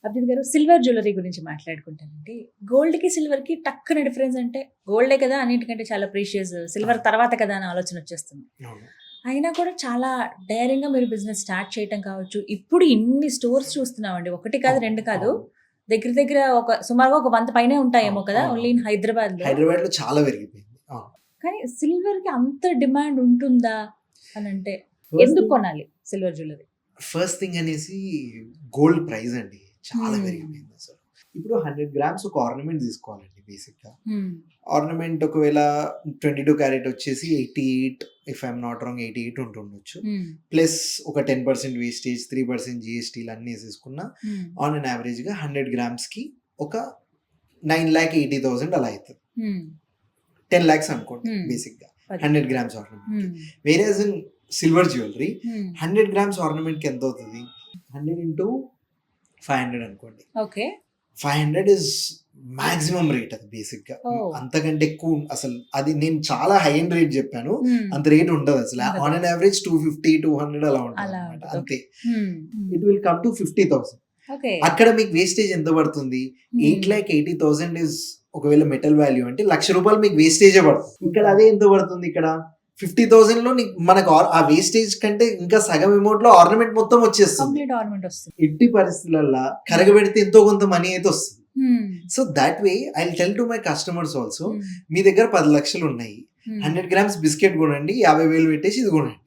అభిజిత్ గారు silver jewellery గురించి మాట్లాడుకుంటానండి. Gold కి సిల్వర్ కి టక్కున డిఫరెన్స్ అంటే గోల్డే కదా అన్నిటికంటే చాలా ప్రీషియస్, సిల్వర్ తర్వాత కదా అని ఆలోచన వచ్చేస్తుంది. అవును. అయినా కూడా చాలా డేరింగ్ గా మీరు బిజినెస్ స్టార్ట్ చేయటం కావచ్చు. ఇప్పుడు ఇన్ని స్టోర్స్ చూస్తున్నామండి, ఒకటి కాదు రెండు కాదు, అవును. దగ్గర దగ్గర ఒక సుమారుగా ఒక 100 పైనే ఉంటాయేమో కదా అవును. ఓన్లీ ఇన్ హైదరాబాద్ లో. హైదరాబాద్‌లో చాలా పెరిగిపోయింది. అవును. కానీ సిల్వర్ కి అంత డిమాండ్ ఉంటుందా అని అంటే ఫస్ట్ ఎందుకు థింగ్ కొనాలి సిల్వర్ జ్యువెలరీ? ఫస్ట్ థింగ్ అనేసి గోల్డ్ ప్రైస్ అండి. చాలా పెరిగిపోయింది అసలు. ఇప్పుడు 100 గ్రామ్స్ ఒక ఆర్నమెంట్ తీసుకోవాలండి బేసిక్‌గా. ఆర్నమెంట్ ఒకవేళ 22 క్యారెట్ వచ్చేసి 88, ఇఫ్ ఐఎమ్ నాట్ రాంగ్ 88 ఉంటుండొచ్చు. ప్లస్ ఒక 10% వేస్టేజ్, 3% జీఎస్టీలు అన్నీ వేసేసుకున్న ఆన్ అన్ యావరేజ్‌గా 100 గ్రామ్స్‌కి ఒక 9,80,000 అలా అవుతుంది. 10 lakhs అనుకోండి బేసిక్‌గా 100 grams ornament. Whereas in silver jewellery 100 grams ఆర్నమెంట్‌కి ఎంత అవుతుంది? 100 ఇంటూ 500 అనుకోండి. ఓకే. 500 ఇస్ మాక్సిమం రేట్ అది బేసిక్‌గా. Oh. అంతకంటే ఎక్కువ అసలు అది నేను చాలా హై ఎండ్ రేట్ చెప్పాను. అంత రేట్ ఉండదు అసలు. ఉండదు. ఆన్ అన్ యావరేజ్ 250, 200 అలా ఉంటుంది అలా అన్నమాట. ఉంటుంది. అంతే. It will come to 50,000. Okay. అక్కడ మీకు వేస్టేజ్ ఎంత పడుతుంది? 8,80,000 ఇస్ ఒకవేళ మెటల్ వాల్యూ అంటే ₹1,00,000 మీకు వేస్టేజే పడుతుంది. ఇక్కడ అదే ఎంత పడుతుంది? ఇక్కడ 50,000 లో మనకు ఆ వేస్టేజ్ కంటే ఇంకా సగం అమౌంట్ లో ఆర్నమెంట్ మొత్తం వచ్చేస్తుంది. కంప్లీట్ ఆర్నమెంట్ వస్తుంది. ఎట్టి పరిస్థితులలో కరగబెడితే ఎంతో కొంత మనీ అయితే వస్తుంది. So that way I tell to my customers also, మీ దగ్గర 10 లక్షలు ఉన్నాయి, 100 గ్రామ్స్ బిస్కెట్ కొనండి, 50,000 పెట్టేసి ఇది కొనండి.